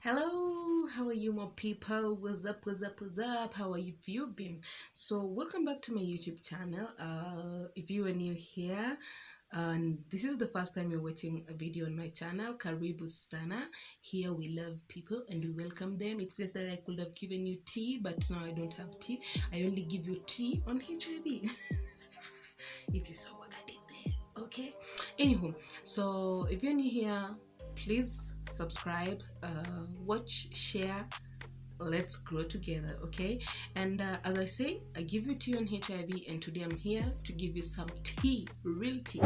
Hello, how are you, my people? What's up? What's up? What's up? How are you been? So, welcome back to my YouTube channel. If you are new here, and this is the first time you're watching a video on my channel, Karibu Sana. Here we love people and we welcome them. It's just that I could have given you tea, but now I don't have tea. I only give you tea on HIV. If you saw what I did there, okay? Anywho, so if you're new here, please subscribe, watch, share. Let's grow together, okay? And as I say, I give you tea on HIV, and today I'm here to give you some tea, real tea.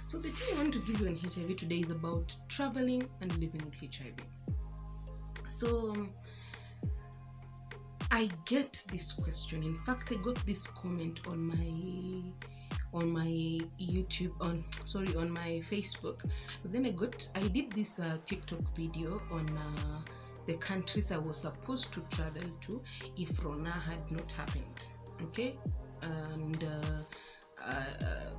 So the tea I want to give you on HIV today is about traveling and living with HIV. So I get this question. In fact, I got this comment on my YouTube on my Facebook. But then I did this TikTok video on the countries I was supposed to travel to if Rona had not happened. Okay, and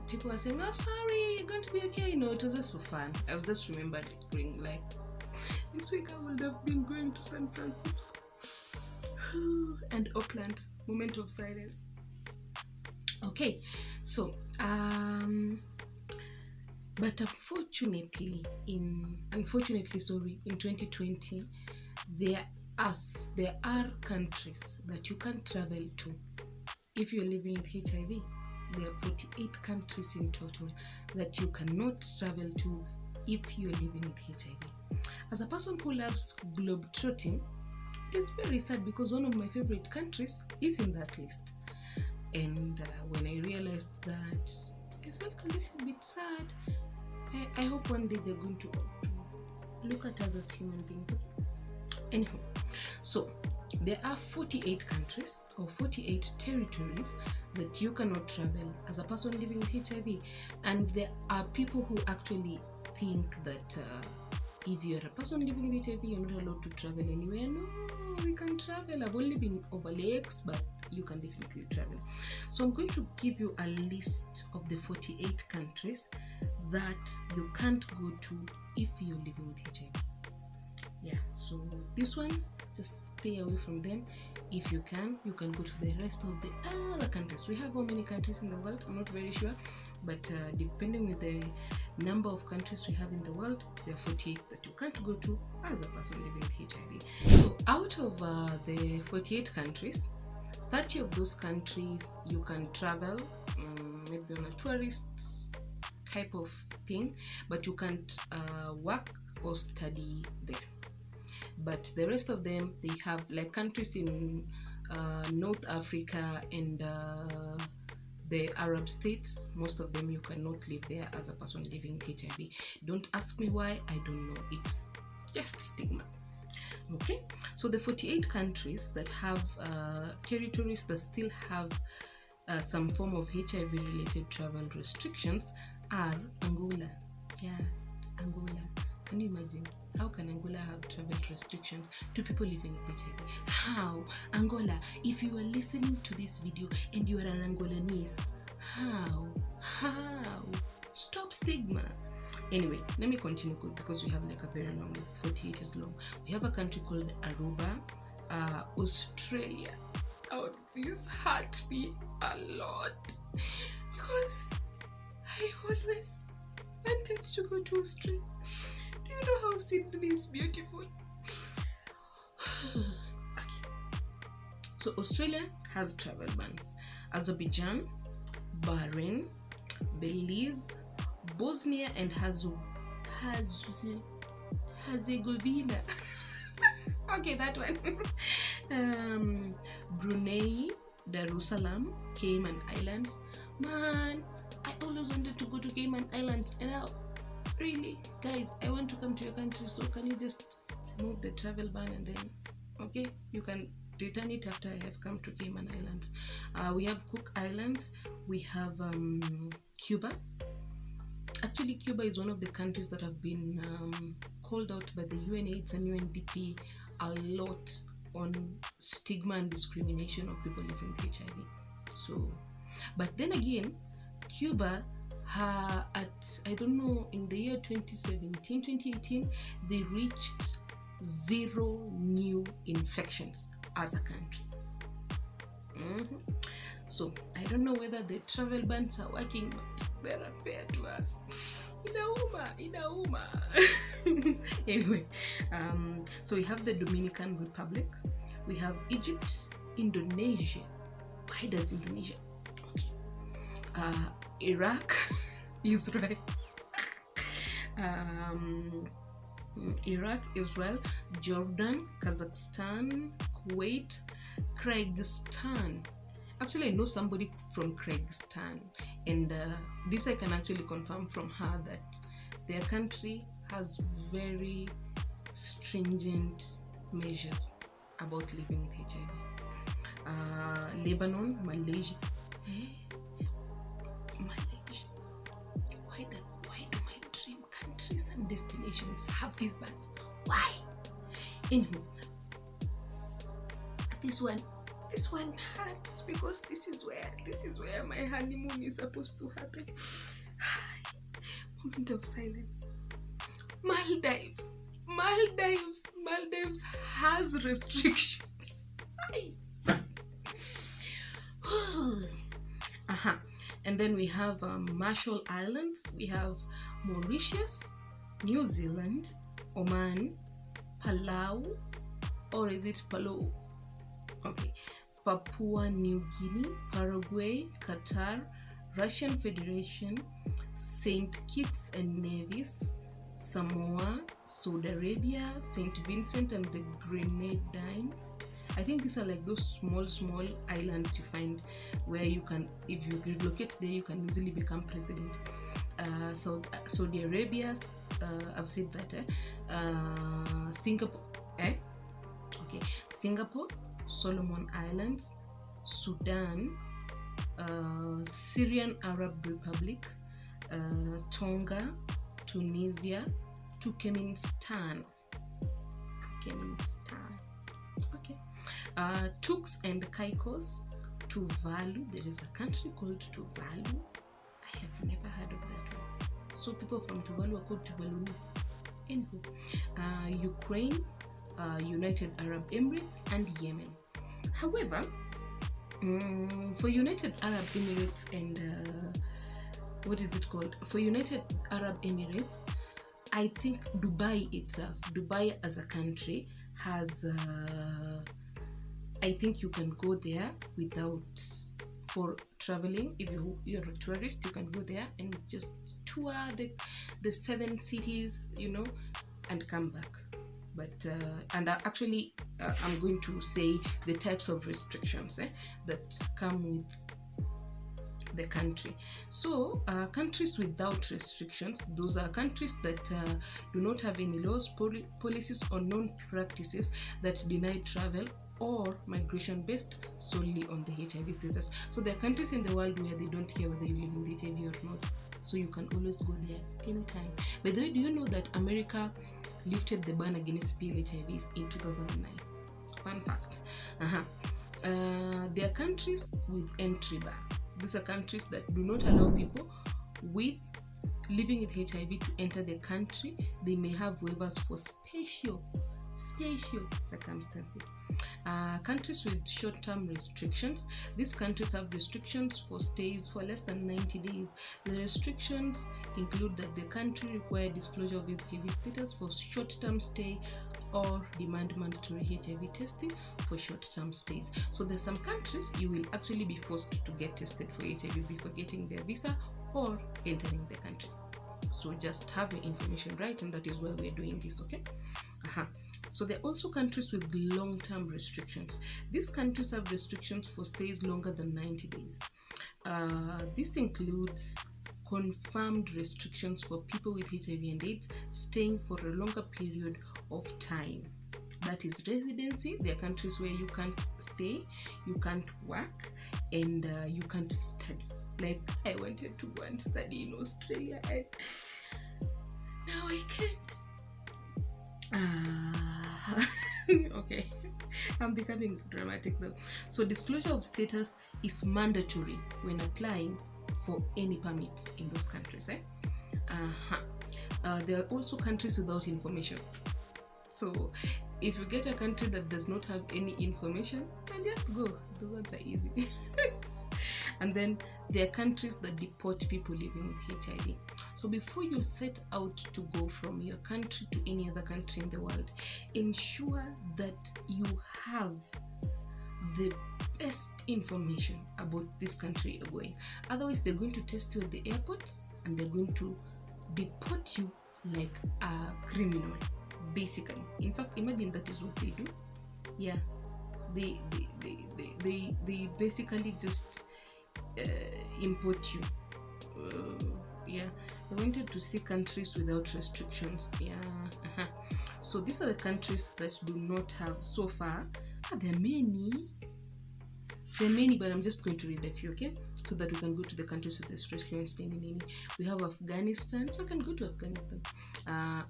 people were saying, "Oh, sorry, you're going to be okay." No, it was just for fun. I was just remembering like this week I would have been going to San Francisco and Auckland. Moment of silence. Okay, so but unfortunately in 2020 there are countries that you can't travel to if you're living with HIV. There are 48 countries in total that you cannot travel to if you're living with HIV. As a person who loves globetrotting, it is very sad because one of my favorite countries is in that list. And when I realized that, I felt a little bit sad. I hope one day they're going to look at us as human beings. Okay? Anyhow, so there are 48 countries or 48 territories that you cannot travel as a person living with HIV. And there are people who actually think that if you're a person living with HIV, you're not allowed to travel anywhere. No, we can travel. I've only been over lakes, but you can definitely travel. So I'm going to give you a list of the 48 countries that you can't go to if you're living with HIV. Yeah, so these ones, just stay away from them. If you can go to the rest of the other countries. We have how many countries in the world? I'm not very sure, but depending with the number of countries we have in the world, there are 48 that you can't go to as a person living with HIV. So out of the 48 countries, 30 of those countries you can travel, maybe on a tourist type of thing, but you can't work or study there. But the rest of them, they have like countries in North Africa and the Arab states. Most of them you cannot live there as a person living with HIV. Don't ask me why, I don't know. It's just stigma. Okay, so the 48 countries that have territories that still have some form of HIV related travel restrictions are Angola. Yeah, Angola. Can you imagine? How can Angola have travel restrictions to people living with HIV? How? Angola, if you are listening to this video and you are an Angolanese, how? Stop stigma. Anyway, let me continue because we have like a very long list. 48 is long. We have a country called Aruba, Australia. Oh, this hurt me a lot because I always wanted to go to Australia. Do you know how Sydney is beautiful? Okay. So Australia has travel bans. Azerbaijan, Bahrain, Belize, Bosnia and Herzegovina. Okay, that one. Brunei, Darussalam, Cayman Islands. Man, I always wanted to go to Cayman Islands, and now, really, guys, I want to come to your country. So can you just remove the travel ban and then, okay, you can return it after I have come to Cayman Islands. We have Cook Islands. We have Cuba. Actually, Cuba is one of the countries that have been called out by the UNAIDS and UNDP a lot on stigma and discrimination of people living with HIV. So, but then again, Cuba at, I don't know, in the year 2017, 2018, they reached 0 new infections as a country. So I don't know whether the travel bans are working, but they're unfair to us. Inauma. Anyway, so we have the Dominican Republic, we have Egypt, Indonesia. Why does Indonesia? Okay. Iraq, Israel, Iraq, Israel, Jordan, Kazakhstan, Kuwait, Kyrgyzstan. Actually, I know somebody from Kyrgyzstan, and this I can actually confirm from her that their country has very stringent measures about living with HIV. Lebanon, Malaysia. Malaysia. Why do my dream countries and destinations have these bans? Why? Anyway, this one hurts because this is where my honeymoon is supposed to happen. Moment of silence. Maldives has restrictions. And then we have Marshall Islands, we have Mauritius, New Zealand, Oman, Palau, or is it Palau? Okay, Papua New Guinea, Paraguay, Qatar, Russian Federation, St. Kitts and Nevis, Samoa, Saudi Arabia, St. Vincent and the Grenadines. I think these are like those small islands you find where you can, if you relocate there, you can easily become president. Saudi Arabia, I've said that. Singapore, Okay, Singapore, Solomon Islands, Sudan, Syrian Arab Republic, Tonga, Tunisia, Turkmenistan. Okay. Turks and Caicos, Tuvalu. There is a country called Tuvalu. I have never heard of that one. So people from Tuvalu are called Tuvalunis. Anywho, Ukraine, United Arab Emirates, and Yemen. However, for United Arab Emirates and For United Arab Emirates, I think Dubai itself, Dubai as a country has, I think you can go there for traveling. If you're a tourist, you can go there and just tour the 7 cities, and come back. But and actually I'm going to say the types of restrictions that come with the country. So countries without restrictions, those are countries that do not have any laws, policies, or known practices that deny travel or migration based solely on the HIV status. So there are countries in the world where they don't care whether you live with HIV or not, so you can always go there anytime. By the way, do you know that America lifted the ban against PLHIVs in 2009? Fun fact. There are countries with entry ban. These are countries that do not allow people with living with HIV to enter the country. They may have waivers for special circumstances. Countries with short-term restrictions. These countries have restrictions for stays for less than 90 days. The restrictions include that the country require disclosure of HIV status for short-term stay or demand mandatory HIV testing for short-term stays. So there's some countries you will actually be forced to get tested for HIV before getting their visa or entering the country. So just have your information right, and that is why we're doing this, okay? So there are also countries with long-term restrictions. These countries have restrictions for stays longer than 90 days. This includes confirmed restrictions for people with HIV and AIDS staying for a longer period of time. That is residency. There are countries where you can't stay, you can't work, and you can't study. Like I wanted to go and study in Australia, and now I can't. Okay, I'm becoming dramatic though. So disclosure of status is mandatory when applying for any permit in those countries. There are also countries without information. So if you get a country that does not have any information, then just go. Those ones are easy. And then there are countries that deport people living with HIV. So before you set out to go from your country to any other country in the world, ensure that you have the best information about this country you're going. Otherwise, they're going to test you at the airport and they're going to deport you like a criminal, basically. In fact, imagine that is what they do. Yeah, they basically just import you. I wanted to see countries without restrictions. So these are the countries that do not have so far. There are many, but I'm just going to read a few, okay? So that we can go to the countries with restrictions. We have Afghanistan, so I can go to Afghanistan.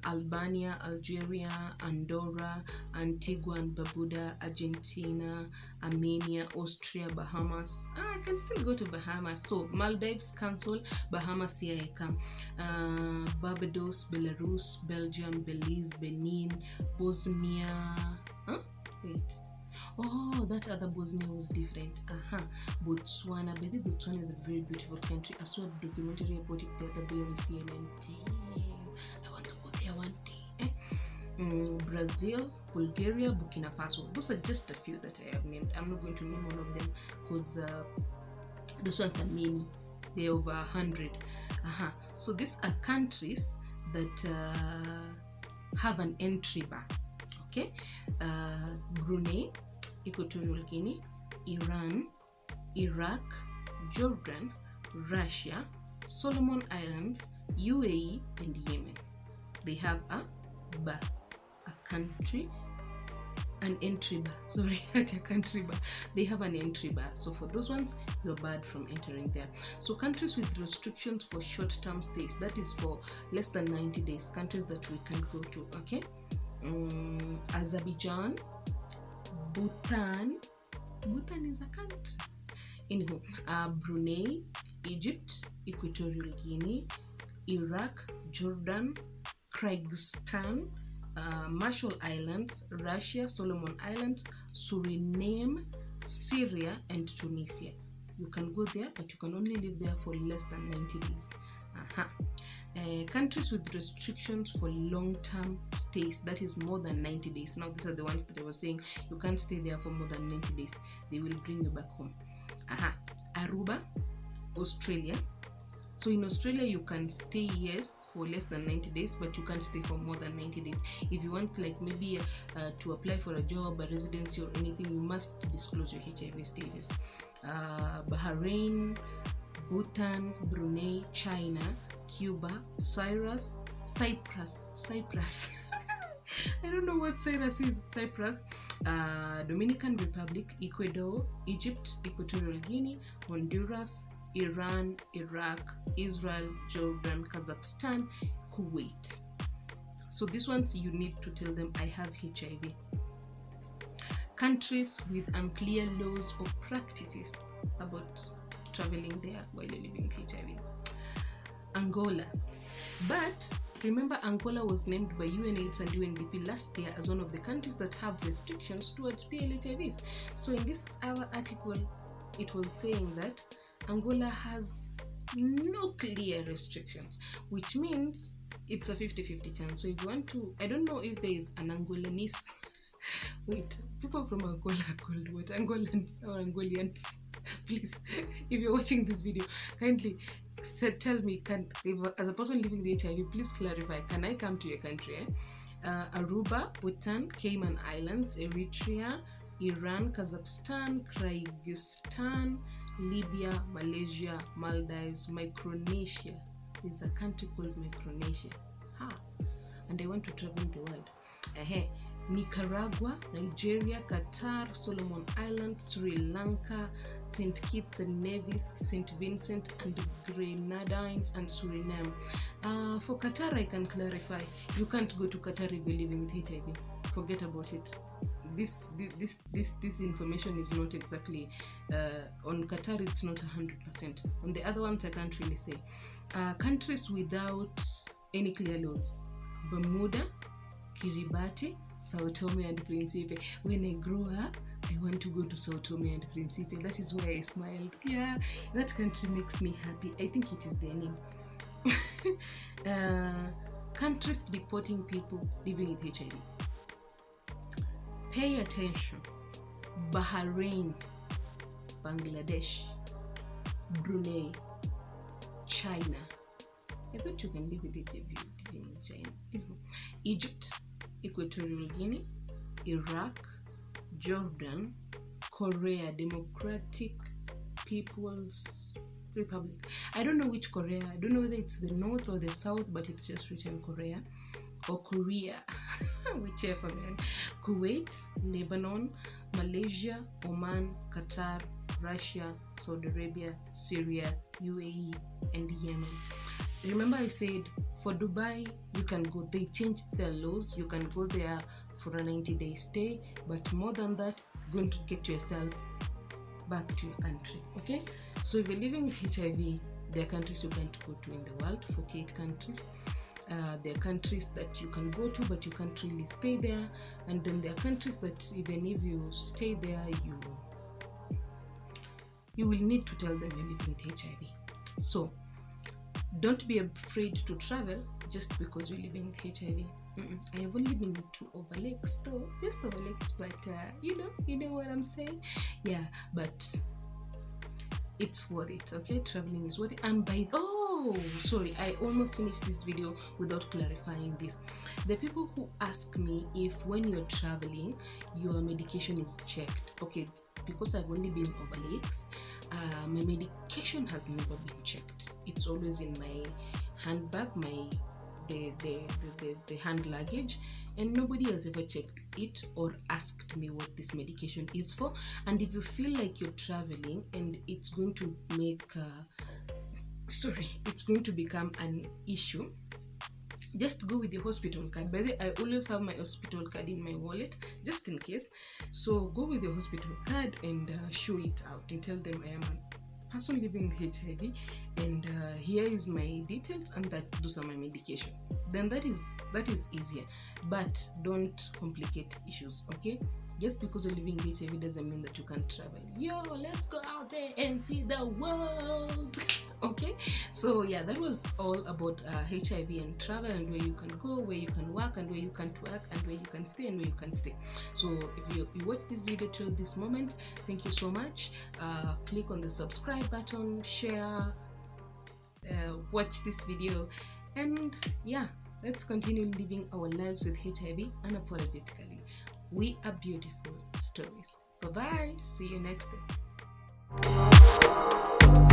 Albania, Algeria, Andorra, Antigua and Barbuda, Argentina, Armenia, Austria, Bahamas. I can still go to Bahamas. So Maldives, cancel. Bahamas, here I come. Barbados, Belarus, Belgium, Belize, Benin, Bosnia. Oh, that other Bosnia was different. Botswana. But Botswana is a very beautiful country. I saw a documentary about it the other day on CNN. Damn, I want to go there one day. Brazil, Bulgaria, Burkina Faso. Those are just a few that I have named. I'm not going to name all of them because those ones are many. They're over 100. So these are countries that have an entry bar. Okay, Brunei, Equatorial Guinea, Iran, Iraq, Jordan, Russia, Solomon Islands, UAE, and Yemen. They have an entry bar. Sorry, a country bar. They have an entry bar. So for those ones, you're barred from entering there. So countries with restrictions for short-term stays, that is for less than 90 days, countries that we can go to, okay? Azerbaijan, Bhutan is a country. Anywho, Brunei, Egypt, Equatorial Guinea, Iraq, Jordan, Kyrgyzstan, Marshall Islands, Russia, Solomon Islands, Suriname, Syria, and Tunisia. You can go there, but you can only live there for less than 90 days. Countries with restrictions for long-term stays, that is more than 90 days. Now these are the ones that I was saying you can't stay there for more than 90 days. They will bring you back home. Aruba, Australia. So in Australia you can stay, yes, for less than 90 days, but you can't stay for more than 90 days. If you want, like maybe to apply for a job, a residency or anything, you must disclose your HIV status. Bahrain, Bhutan, Brunei, China, Cuba, Cyprus. I don't know what Cyprus is. Cyprus, Dominican Republic, Ecuador, Egypt, Equatorial Guinea, Honduras, Iran, Iraq, Israel, Jordan, Kazakhstan, Kuwait. So these ones you need to tell them I have HIV. Countries with unclear laws or practices about traveling there while you're living with HIV. Angola. But remember, Angola was named by UNAIDS and UNDP last year as one of the countries that have restrictions towards PLHIVs. So in this our article, it was saying that Angola has no clear restrictions, which means it's a 50-50 chance. So if you want to, I don't know if there is an Angolanese. Wait, people from Angola are called what? Angolans or Angolians? Please, if you're watching this video, kindly tell me, as a person living the HIV, please clarify, can I come to your country? Aruba, Bhutan, Cayman Islands, Eritrea, Iran, Kazakhstan, Kyrgyzstan, Libya, Malaysia, Maldives, Micronesia. There's a country called Micronesia. And I want to travel the world. Nicaragua, Nigeria, Qatar, Solomon Islands, Sri Lanka, St. Kitts and Nevis, St. Vincent and Grenadines, and Suriname. For Qatar, I can clarify, you can't go to Qatar if you're living with HIV. Forget about it. this information is not exactly on Qatar. It's not 100%. On the other ones, I can't really say. Countries without any clear laws: Bermuda, Kiribati, Sao Tome and Principe. When I grow up, I want to go to Sao Tome and Principe. That is why I smiled. Yeah, that country makes me happy. I think it is their name. Countries deporting people living with HIV. Pay attention: Bahrain, Bangladesh, Brunei, China. I thought you can live with HIV living in China. Egypt, Equatorial Guinea, Iraq, Jordan, Korea, Democratic People's Republic. I don't know which Korea. I don't know whether it's the north or the south, but it's just written Korea or Korea, whichever, man. Kuwait, Lebanon, Malaysia, Oman, Qatar, Russia, Saudi Arabia, Syria, UAE, and Yemen. Remember I said for Dubai, you can go. They changed their laws. You can go there for a 90-day stay, but more than that, you're going to get yourself back to your country. Okay? So if you're living with HIV, there are countries you can't go to in the world, 48 countries. There are countries that you can go to, but you can't really stay there. And then there are countries that even if you stay there, you will need to tell them you're living with HIV. So don't be afraid to travel just because you're living with HIV. I have only been to Overlakes though, just Overlakes, but you know what I'm saying? Yeah, but it's worth it, okay? Traveling is worth it. And sorry, I almost finished this video without clarifying this. The people who ask me if when you're traveling, your medication is checked. Okay, because I've only been Overlakes, my medication has never been checked. It's always in my handbag, the hand luggage, and nobody has ever checked it or asked me what this medication is for. And if you feel like you're traveling and it's going to it's going to become an issue, just go with your hospital card. By the way, I always have my hospital card in my wallet just in case. So go with your hospital card and show it out and tell them I am a person living with HIV, and here is my details, and those are my medication. Then that is easier, but don't complicate issues, okay? Just because you're living with HIV doesn't mean that you can't travel. Yo, let's go out there and see the world. Okay, so yeah, that was all about HIV and travel, and where you can go, where you can work, and where you can't work, and where you can stay and where you can't stay. So if you watch this video till this moment, thank you so much. Click on the subscribe button, share, watch this video, and yeah, let's continue living our lives with HIV unapologetically. We are beautiful stories. Bye bye, see you next time.